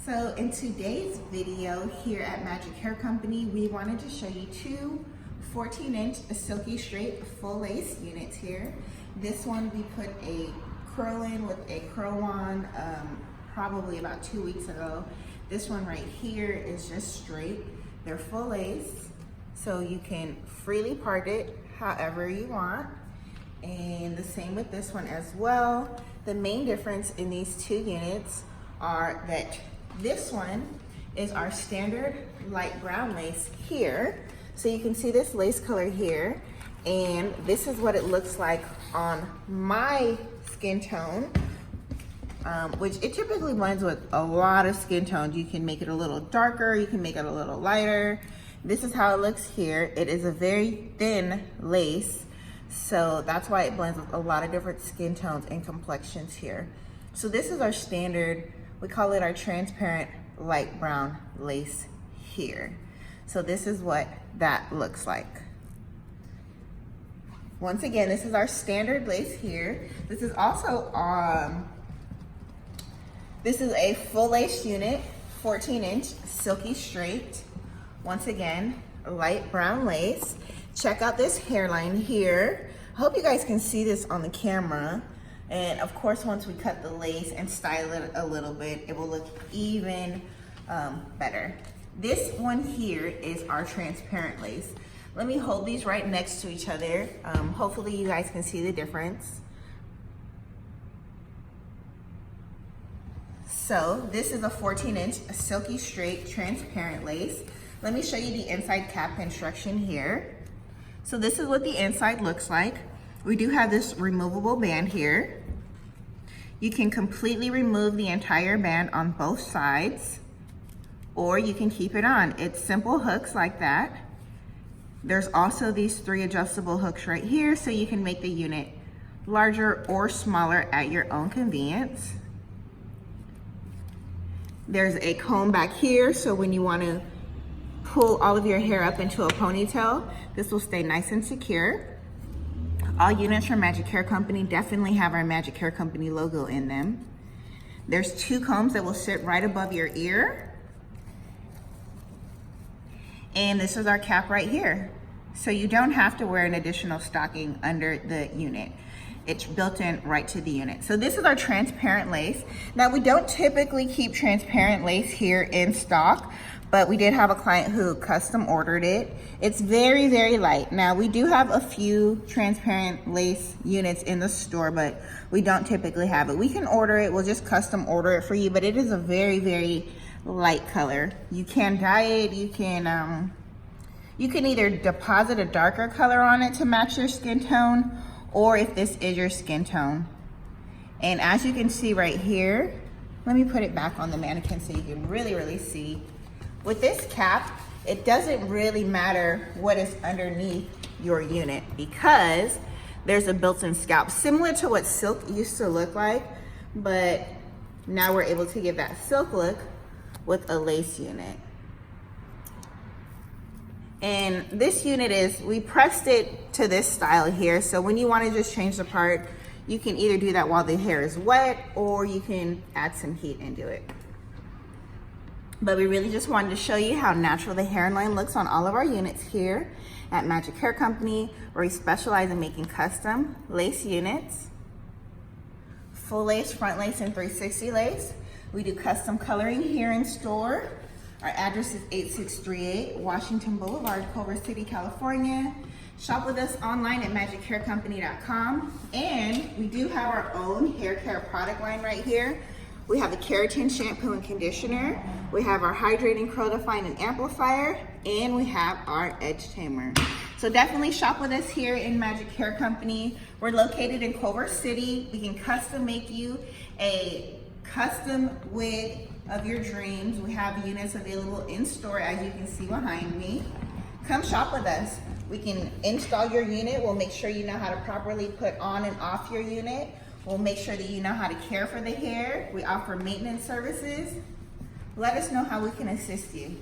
So in today's video here at Magic Hair Company, we wanted to show you two 14-inch silky straight full lace units here. This one we put a curl in with a curl wand probably about 2 weeks ago. This one right here is just straight. They're full lace, so you can freely part it however you want. And the same with this one as well. The main difference in these two units are that this one is our standard light brown lace here. So you can see this lace color here, and this is what it looks like on my skin tone, which it typically blends with a lot of skin tones. You can make it a little darker, you can make it a little lighter. This is how it looks here. It is a very thin lace, so that's why it blends with a lot of different skin tones and complexions here. So this is our standard, we call it our transparent light brown lace here. So this is what that looks like. Once again, this is our standard lace here. This is also this is a full lace unit, 14-inch silky straight. Once again, light brown lace. Check out this hairline here. I hope you guys can see this on the camera. And of course, once we cut the lace and style it a little bit, it will look even better. This one here is our transparent lace. Let me hold these right next to each other. Hopefully you guys can see the difference. So this is a 14-inch silky straight transparent lace. Let me show you the inside cap construction here. So this is what the inside looks like. We do have this removable band here. You can completely remove the entire band on both sides, or you can keep it on. It's simple hooks like that. There's also these 3 adjustable hooks right here, so you can make the unit larger or smaller at your own convenience. There's a comb back here, so when you want to pull all of your hair up into a ponytail, this will stay nice and secure. All units from Magic Hair Company definitely have our Magic Hair Company logo in them. There's 2 combs that will sit right above your ear. And this is our cap right here. So you don't have to wear an additional stocking under the unit. It's built in right to the unit. So this is our transparent lace. Now we don't typically keep transparent lace here in stock, but we did have a client who custom ordered it. It's very, very light. Now we do have a few transparent lace units in the store, but we don't typically have it. We can order it, we'll just custom order it for you, but it is a very, very light color. You can dye it, you can either deposit a darker color on it to match your skin tone, or if this is your skin tone. And as you can see right here, let me put it back on the mannequin so you can really, really see. With this cap, it doesn't really matter what is underneath your unit because there's a built-in scalp, similar to what silk used to look like, but now we're able to give that silk look with a lace unit. And this unit is, we pressed it to this style here, so when you want to just change the part, you can either do that while the hair is wet, or you can add some heat into it. But we really just wanted to show you how natural the hairline looks on all of our units here at Magic Hair Company, where we specialize in making custom lace units, full lace, front lace, and 360 lace. We do custom coloring here in store. Our address is 8638 Washington Boulevard, Culver City, California. Shop with us online at magichaircompany.com. And we do have our own hair care product line right here. We have the keratin shampoo and conditioner. We have our hydrating curl define and amplifier, and we have our edge tamer. So definitely shop with us here in Magic Hair Company. We're located in Culver City. We can custom make you a custom wig of your dreams. We have units available in store, as you can see behind me. Come shop with us. We can install your unit. We'll make sure you know how to properly put on and off your unit. We'll make sure that you know how to care for the hair. We offer maintenance services. Let us know how we can assist you.